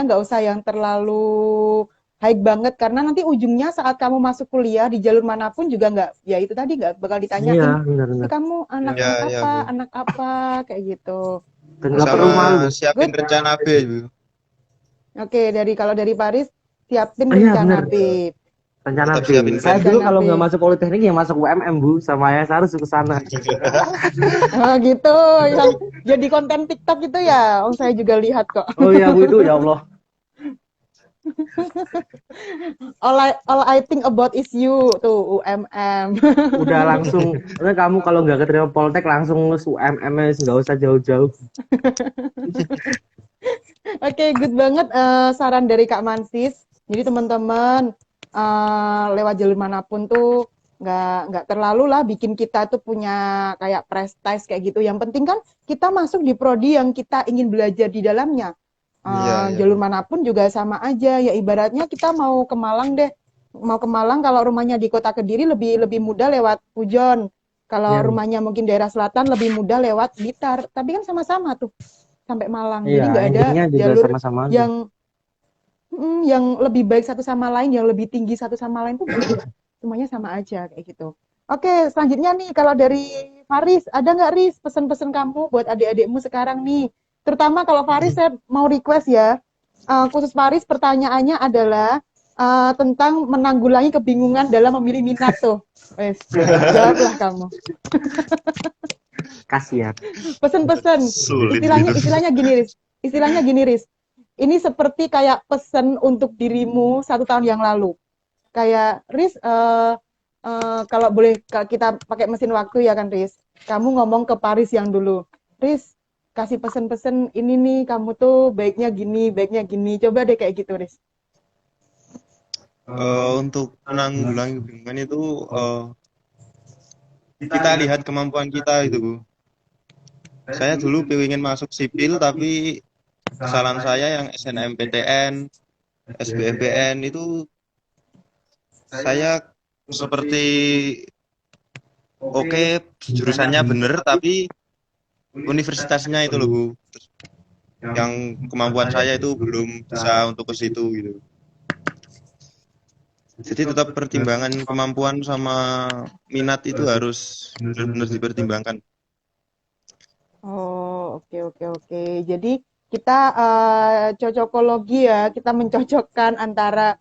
nggak usah yang terlalu high banget karena nanti ujungnya saat kamu masuk kuliah di jalur manapun juga nggak, ya itu tadi nggak bakal Iya, ditanyain, benar-benar. kamu anak Ya, anak ya, apa, Bu. anak apa kayak gitu. Dan nggak Oke, perlu Sama malu. siapin good. rencana B, Bu. Oke, kalau dari Paris siapin Oh, iya, rencana benar. B. Rencana Tetap B. siapin Saya plan B. dulu Rencana kalau nggak B. masuk politeknik ya masuk UMM, Bu. Sama ayah saya harus ke sana. Oh gitu, yang jadi konten TikTok itu ya. Oh, saya juga lihat kok. Oh iya, Bu, itu ya Allah. All I think about is you tuh UMM. Udah langsung, kamu kalau nggak keterima Poltek langsung UMM, nggak usah jauh-jauh. Oke, good banget saran dari Kak Mansis. Jadi teman-teman lewat jalur manapun tuh nggak terlalu lah bikin kita tuh punya kayak prestige kayak gitu. Yang penting kan kita masuk di prodi yang kita ingin belajar di dalamnya. Iya, iya, Jalur Bu. manapun juga sama aja. Ya ibaratnya kita mau ke Malang deh. Mau ke Malang kalau rumahnya di Kota Kediri lebih lebih mudah lewat Pujon. Kalau Iya, rumahnya mungkin daerah selatan lebih mudah lewat Blitar. Tapi kan sama-sama tuh sampai Malang. iya, Jadi nggak ada endingnya juga jalur sama-sama aja. yang lebih baik satu sama lain, yang lebih tinggi satu sama lain tuh nggak ada. Semuanya sama aja kayak gitu. Oke, selanjutnya nih kalau dari Faris, ada nggak Riz pesan-pesan kamu buat adik-adikmu sekarang nih? Terutama kalau Faris saya mau request ya, khusus Faris pertanyaannya adalah tentang menanggulangi kebingungan dalam memilih minat tuh. Wes, jawablah kamu. Kasihan. Pesan-pesan, Sulit istilahnya gitu. istilahnya gini Riz, istilahnya gini Riz. Ini seperti kayak pesan untuk dirimu 1 tahun yang lalu. Kayak Riz, kalau boleh kita pakai mesin waktu ya kan Riz. Kamu ngomong ke Paris yang dulu. Riz, kasih pesan-pesan ini nih, kamu tuh baiknya gini, baiknya gini. Coba deh kayak gitu Riz. Untuk menanggulangi kebingungan itu kita lihat kemampuan kita itu, Bu. Saya dulu pengen masuk sipil tapi kesalahan saya yang SNMPTN, SBMPN itu saya seperti oke jurusannya bener tapi universitasnya itu loh, Bu. Yang kemampuan saya itu belum bisa untuk ke situ gitu. Jadi tetap pertimbangan kemampuan sama minat itu harus benar-benar dipertimbangkan. Oh, oke oke oke. Jadi kita cocokologi ya, kita mencocokkan antara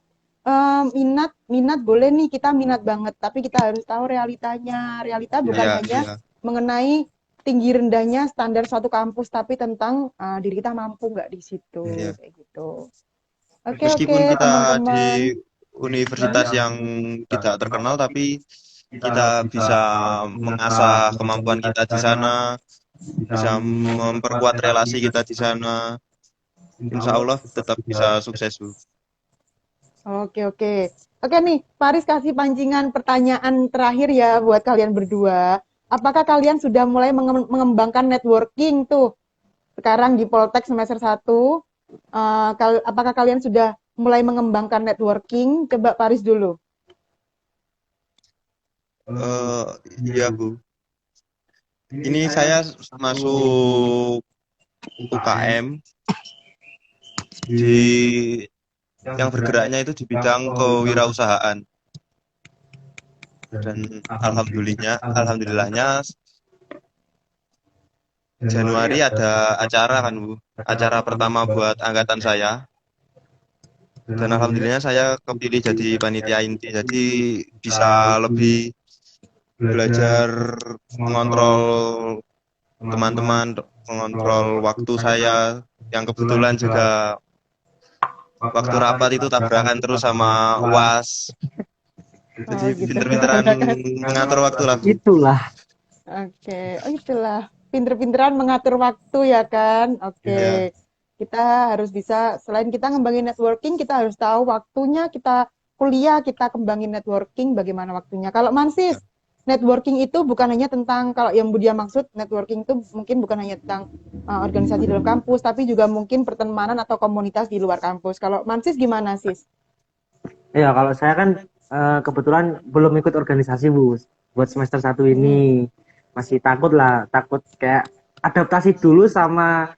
minat minat boleh nih kita minat banget, tapi kita harus tahu realitanya. Realita bukan Iya, hanya iya. mengenai tinggi rendahnya standar suatu kampus, tapi tentang diri kita mampu nggak di situ, Iya. kayak gitu. Oke oke Meskipun kita teman-teman. di universitas yang tidak terkenal, tapi kita bisa mengasah kemampuan kita di sana, bisa memperkuat relasi kita di sana. Insya Allah tetap bisa sukses, Bu. Oke oke. Oke nih, Paris kasih pancingan pertanyaan terakhir ya buat kalian berdua. Apakah kalian sudah mulai mengembangkan networking tuh sekarang di Poltek semester 1? Apakah kalian sudah mulai mengembangkan networking? Coba Paris dulu. Eh, iya Bu. Ini saya masuk UKM di yang bergeraknya itu di bidang kewirausahaan. Dan alhamdulillahnya Januari ada acara kan Bu, acara pertama buat angkatan saya. Dan alhamdulillahnya saya kepilih jadi panitia inti, jadi bisa lebih belajar mengontrol teman-teman, mengontrol waktu saya, yang kebetulan juga waktu rapat itu tabrakan terus sama UAS. Jadi Oh, gitu. pinter-pinteran mengatur waktu lah Bu. Itulah. Oke, oh itulah pinter-pinteran mengatur waktu ya kan. Iya. Oke, kita harus bisa selain kita ngembangin networking, kita harus tahu waktunya kita kuliah, kita kembangin networking, bagaimana waktunya. Kalau Mansis, networking itu bukan hanya tentang kalau yang Budia maksud networking itu mungkin bukan hanya tentang organisasi dalam kampus, tapi juga mungkin pertemanan atau komunitas di luar kampus. Kalau Mansis gimana, Sis? Ya, kalau saya kan kebetulan belum ikut organisasi, Bu. Buat semester 1 ini masih takut kayak adaptasi dulu sama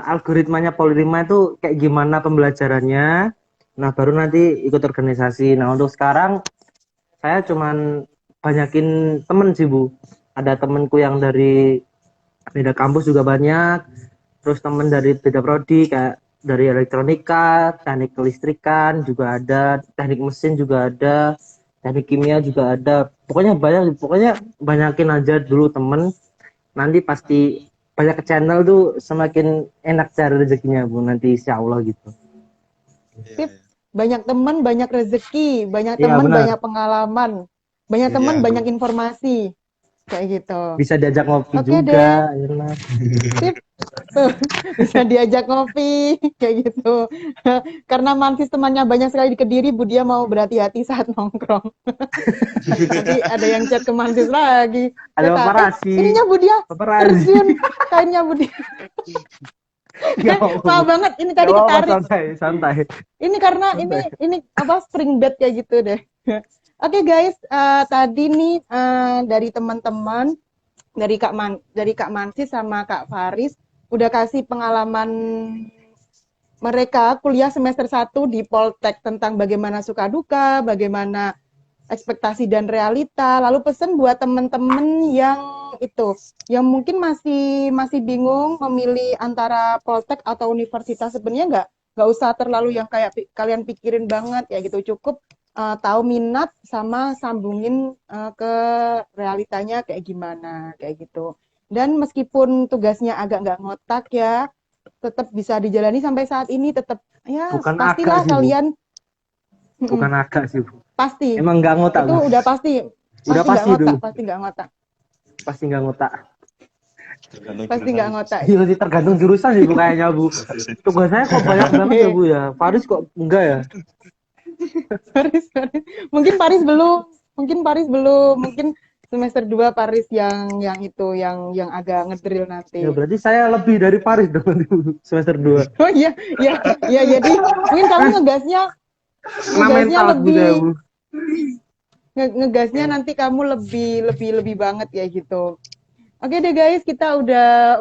algoritmanya Polima itu kayak gimana pembelajarannya. Nah, baru nanti ikut organisasi. Nah, untuk sekarang saya cuman banyakin temen sih, Bu. Ada temenku yang dari beda kampus juga banyak. Terus temen dari beda prodi kayak dari elektronika, teknik kelistrikan juga ada, teknik mesin juga ada, teknik kimia juga ada. Pokoknya banyakin aja dulu temen. Nanti pasti banyak ke channel tuh semakin enak cari rezekinya Bu, nanti insya Allah gitu. Tip, banyak teman, banyak rezeki, banyak Iya, teman, benar. banyak pengalaman, banyak teman, Iya, Bu. banyak informasi. Kayak gitu. Bisa diajak ngopi Oke juga, deh. enak. Sip. Tuh, bisa diajak ngopi kayak gitu. Karena Mansis temannya banyak sekali di Kediri, Budia mau berhati-hati saat nongkrong. Nanti ada yang chat ke Mansis lagi. Ada paparazzi. Ininya Budia Paparazzi. terjun, kainnya Budia. Maaf banget, ini tadi Gak apa-apa, ketarik. santai. Ini karena ini apa spring bed kayak gitu deh. Oke guys, tadi nih dari teman-teman dari Kak Mansis sama Kak Faris udah kasih pengalaman mereka kuliah semester 1 di Poltek tentang bagaimana suka duka, bagaimana ekspektasi dan realita. Lalu pesan buat teman-teman yang yang mungkin masih bingung memilih antara Poltek atau universitas, sebenarnya nggak usah terlalu yang kayak kalian pikirin banget ya gitu. Cukup tahu minat sama sambungin ke realitanya kayak gimana kayak gitu. Dan meskipun tugasnya agak nggak ngotak ya, tetap bisa dijalani sampai saat ini, tetap ya Bukan pastilah agak sih, Bu. kalian Bukan agak sih, Bu. pasti Emang nggak ngotak, itu Bu. udah pasti Udah nggak pasti ngotak, dulu. pasti nggak ngotak, Pasti nggak ngotak. pasti nggak ngotak. Iya sih, tergantung jurusan sih Bu kayaknya, Bu. Tugas saya kok banyak banget ya, Bu ya. Faris kok enggak ya? Paris. Mungkin Paris belum, mungkin semester 2 Paris yang itu yang agak ngedrill nanti. Ya berarti saya lebih dari Faris dong nanti, Bu, semester 2. Oh iya, jadi mungkin kamu ngegasnya mental Bu lebih saya, Bu. ngegasnya nanti kamu lebih banget ya gitu. Oke deh guys, kita udah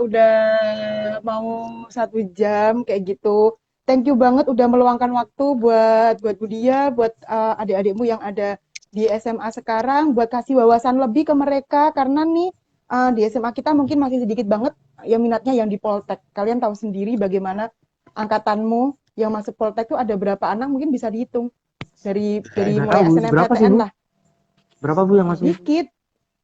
mau 1 jam kayak gitu. Thank you banget udah meluangkan waktu buat Budia, buat adik-adikmu yang ada di SMA sekarang, buat kasih wawasan lebih ke mereka karena nih di SMA kita mungkin masih sedikit banget yang minatnya yang di Poltek. Kalian tahu sendiri bagaimana angkatanmu yang masuk Poltek tuh ada berapa anak, mungkin bisa dihitung dari mulai tahu, berapa sih, SNMPTN Bu? lah. Berapa Bu yang masih? Dikit.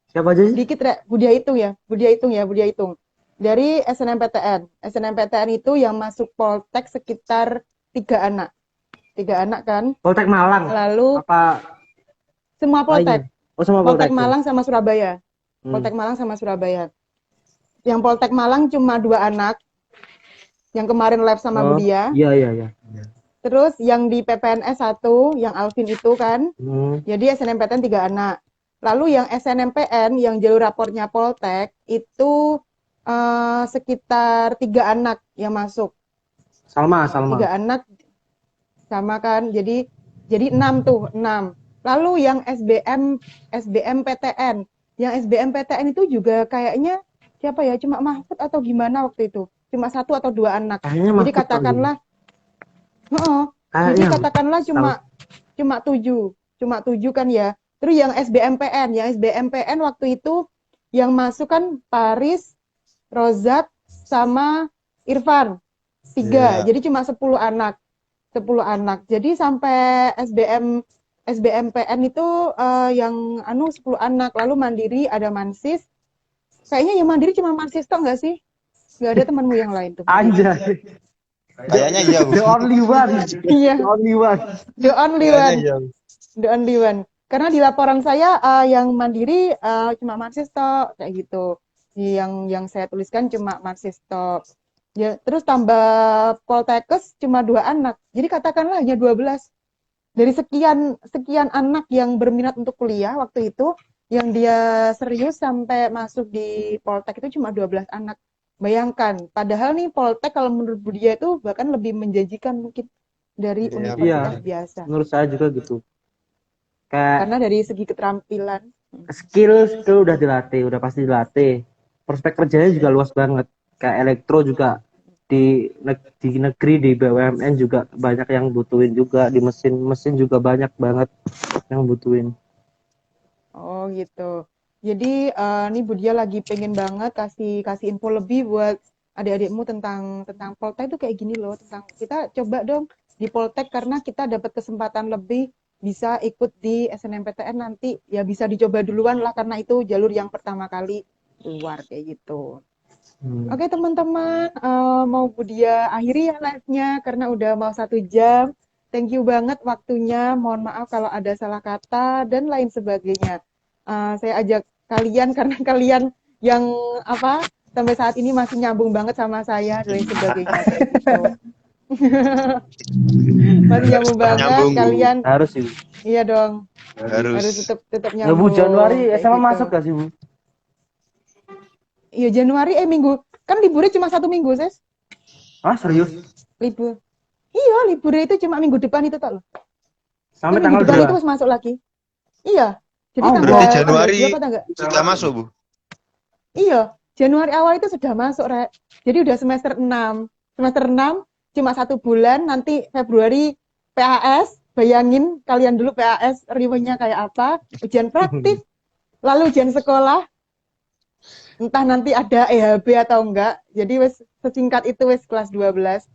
Siapa aja sih? Dikit, Rek. Budia hitung. Dari SNMPTN itu yang masuk Poltek sekitar 3 anak. 3 anak kan? Poltek Malang. Lalu Apa semua Poltek. lainnya? Oh, semua Poltek Poltek. Malang sama Surabaya. Poltek Malang sama Surabaya. Yang Poltek Malang cuma 2 anak. Yang kemarin lab sama Budia. Iya. Terus yang di PPNS 1, yang Alvin itu kan. Jadi SNMPTN 3 anak. Lalu yang SNMPN, yang jalur rapornya Poltek, itu sekitar 3 anak yang masuk. Salma. 3 anak sama kan. Jadi 6 tuh, 6. Lalu yang SBMPTN. Yang SBMPTN itu juga kayaknya siapa ya? Cuma Mahfud atau gimana waktu itu? Cuma 1 atau 2 anak. Kayaknya Jadi Mahfud katakanlah, heeh. Jadi Kayaknya katakanlah cuma 7. Cuma 7 kan ya. Terus yang SBMPN waktu itu yang masuk kan Paris, Rozak, sama Irfan. 3. Iya. Jadi cuma 10 anak. 10 anak. Jadi sampai SBMPN itu yang 10 anak. Lalu Mandiri ada Mansis. Kayaknya yang Mandiri cuma Mansis toh nggak sih? Nggak ada temanmu yang lain tuh. anjay. Kayaknya iya, Bu. The only one. Iya. The only one. The only Kayaknya one. iya. The only one. Karena di laporan saya yang Mandiri cuma Mansis toh kayak gitu. Yang saya tuliskan cuma Mansis toh. Ya, terus tambah Poltekkes cuma 2 anak. Jadi katakanlah hanya 12. Dari sekian anak yang berminat untuk kuliah waktu itu, yang dia serius sampai masuk di Poltek itu cuma 12 anak. Bayangkan, padahal nih Poltek kalau menurut Budia itu bahkan lebih menjanjikan mungkin dari Iya, universitas Iya. biasa. Menurut saya juga gitu. Kayak Karena dari segi keterampilan. skill udah dilatih, udah pasti dilatih. Prospek kerjanya juga luas banget. Kayak elektro juga di negeri di BUMN juga banyak yang butuhin juga, di mesin juga banyak banget yang butuhin. Oh gitu. Jadi ini Budia lagi pengen banget kasih info lebih buat adik-adikmu tentang Poltek itu kayak gini loh. Tentang kita coba dong di Poltek karena kita dapat kesempatan lebih bisa ikut di SNMPTN nanti ya bisa dicoba duluan lah karena itu jalur yang pertama kali keluar kayak gitu. Oke teman-teman, mau Budia akhiri ya live-nya karena udah mau 1 jam. Thank you banget waktunya. Mohon maaf kalau ada salah kata dan lain sebagainya. Saya ajak kalian karena kalian yang sampai saat ini masih nyambung banget sama saya dan lain sebagainya kayak gitu. Masih nyambung banget Nyambung, Bu. kalian. Harus sih. Iya dong. Harus Harus. tetap Ya, nyambung. Bu, Januari kayak SMA gitu. masuk gak sih, Bu? Iya Januari minggu kan liburnya cuma 1 minggu Ses. Ah, serius? Libur. Iya, liburnya itu cuma minggu depan itu toh loh. Sampai Kan minggu tanggal depan 2. itu harus masuk lagi. Iya. Jadi Oh, tanggal Berarti Januari tanggal 2 apa tanggal? sudah masuk, Bu. Iya, Januari awal itu sudah masuk, Rek. Jadi udah semester 6. Semester 6 cuma 1 bulan, nanti Februari PAS. Bayangin kalian dulu PAS riwehnya kayak apa, ujian praktik, lalu ujian sekolah. Entah nanti ada EHB atau enggak. Jadi wes sesingkat itu wes kelas 12.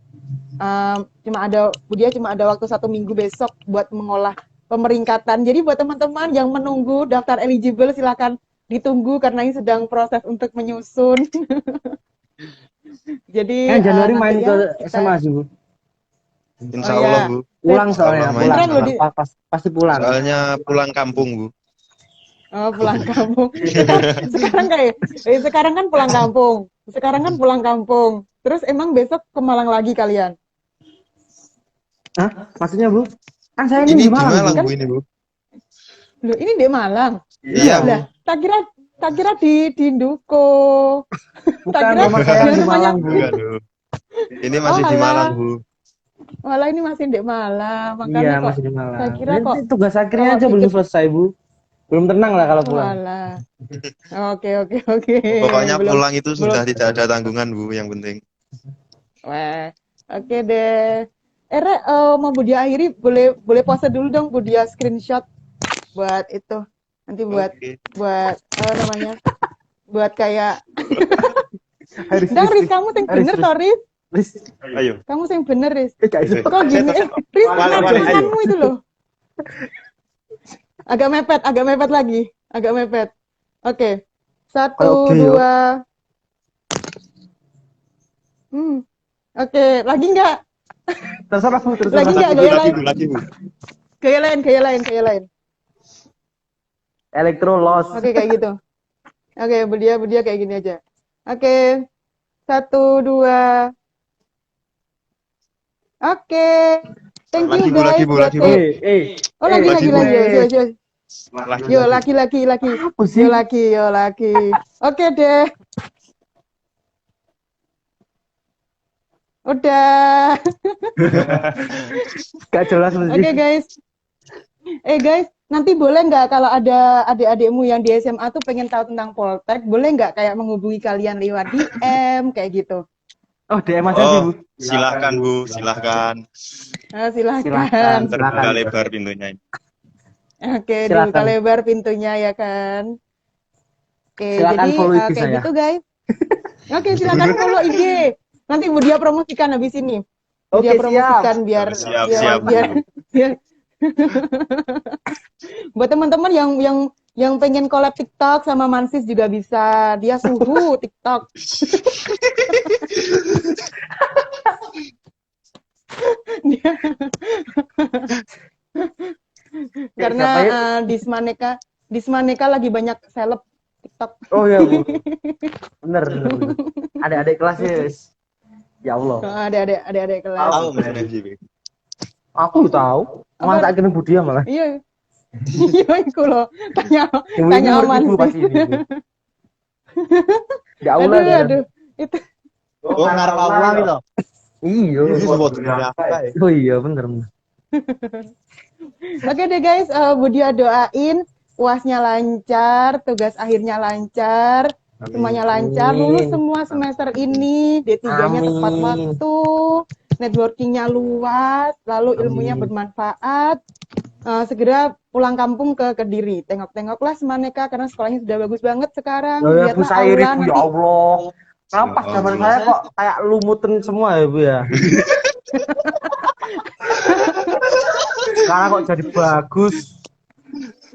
Budia cuma ada waktu 1 minggu besok buat mengolah pemeringkatan. Jadi buat teman-teman yang menunggu daftar eligible silakan ditunggu karena ini sedang proses untuk menyusun. Jadi Januari main nantinya ke SMA sih, Bu. Insya Oh, Allah, iya. Bu. Pulang soalnya, Main Beneran loh, Di. pasti pulang. Soalnya pulang kampung, Bu. Oh, pulang kampung. Sekarang kan pulang kampung. Sekarang kan pulang kampung. Terus emang besok ke Malang lagi kalian? Hah? Maksudnya, Bu? Kan saya Ini di Malang, kan? Bu, ini, Bu. Loh, ini di Malang. Iya, Bu. Lah, tak kira di Nduko. Bukan, kira rumah saya di namanya- Malang, Bu. Enggak, Bu. Ini masih di alah. Malang, Bu. Malah ini masih di Malang. Makanya Iya, kok masih di Malang. saya kira Ini kok tugas akhirnya kalau aja belum pikir- selesai, Bu. Belum tenang lah kalau pulang. Walah. Oke. Pokoknya Belum- pulang itu sudah tidak ada tanggungan, Bu, yang penting. Weh, oke deh. Rek, mau Budia akhiri boleh pause dulu dong Budia screenshot buat itu. Nanti buat Oke. namanya buat kayak Haris, Dang Riz kamu yang bener toh Riz. Riz. Ayo. Kamu yang bener Riz. Gak iso. Kok gini Riz Wale, kenapa wale, ayo. tanganmu itu loh. Agak mepet lagi. Agak mepet. Oke. 1, Oke, 2. Oke, lagi nggak? Terserah, Bu, terserah. Lagi nggak? Lagi, Bu. Gaya lain. Elektro loss. Oke, kayak gitu. Oke, Budia kayak gini aja. Oke. 1, 2. Oke. Thank you Lagi, Bu, guys. lagi, Bu, buat lagi, Bu. Oh, lagi. lagi, Bu. Yo, lagi. Apa sih? Yo, lagi. Oke deh. Udah. Gak jelas Oke guys. Guys, nanti boleh nggak kalau ada adik-adikmu yang di SMA tuh pengen tahu tentang Poltek, boleh nggak kayak menghubungi kalian lewat DM kayak gitu? Oh, DM aja sih, Bu. Silahkan Bu, silahkan. Silakan. Terbuka lebar pintunya. Oke, Silakan. dibuka lebar pintunya ya kan. Oke, Silakan jadi follow IG kayak saya. gitu guys. Oke, silakan follow IG. Nanti Bu Dia promosikan habis ini. Bu Oke, Dia promosikan biar Siap, Bu. biar buat teman-teman yang pengen collab TikTok sama Mansis juga bisa. Dia suhu TikTok. Karena Siapa ya? Dismaneka lagi banyak seleb TikTok. Oh iya, Bu. Bener. Adik-adik kelas ya Allah. Ada kelas. Tahu Mas Energi. Aku tahu. Malah tak kena Budia malah. Iya. Iya iku loh. Tanya Ini aman. Bu pasti ini. Bu. Ya Allah. Aduh. Itu Oh, ngarep awal gitu. Iya. Oh iya, bener. Oke deh guys, Bu Dia doain UASnya lancar, tugas akhirnya lancar, semuanya lancar, lulus semua semester ini, D3-nya tepat waktu, networking-nya luas, lalu ilmunya bermanfaat. Segera pulang kampung ke Kediri. Tengok-tengoklah Semaneka karena sekolahnya sudah bagus banget sekarang. Oh ya, Bu Lihatlah Sairi, aula Bu, ya nanti. Allah. Kenapa zaman saya kok kayak lumutin semua ya, Bu ya? Sekarang kok jadi bagus.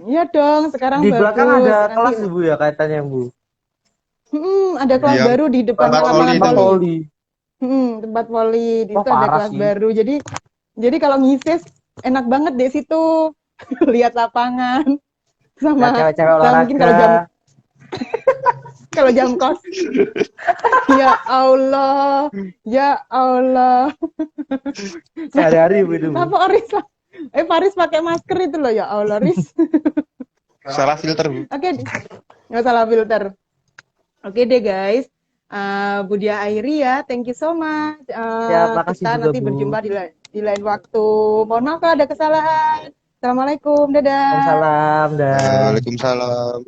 Iya dong, sekarang Di bagus. belakang ada Nanti- kelas Bu ya kaitannya, Bu. ada kelas Iya. baru di depan Tempat lapangan voli. voli. Tempat voli di Oh, situ ada parah kelas sih. baru. Jadi kalau ngisis enak banget di situ. Lihat lapangan sama Lihat cewek-cewek sama mungkin kalau jam olahraga. kalau jam kos. Ya Allah. Ya Allah. Sehari-hari Bu itu. Bu. Apa Aris lah? Faris pakai masker itu loh ya Allah, Riz. Salah filter Bu. Oke, nggak salah filter. Oke deh guys, Bu Dia akhiri ya, thank you so much. Ya, makasih Kita juga, nanti Bu. berjumpa di lain waktu. Mohon maaf kalau ada kesalahan. Assalamualaikum, dadah. Salam dan Waalaikumsalam.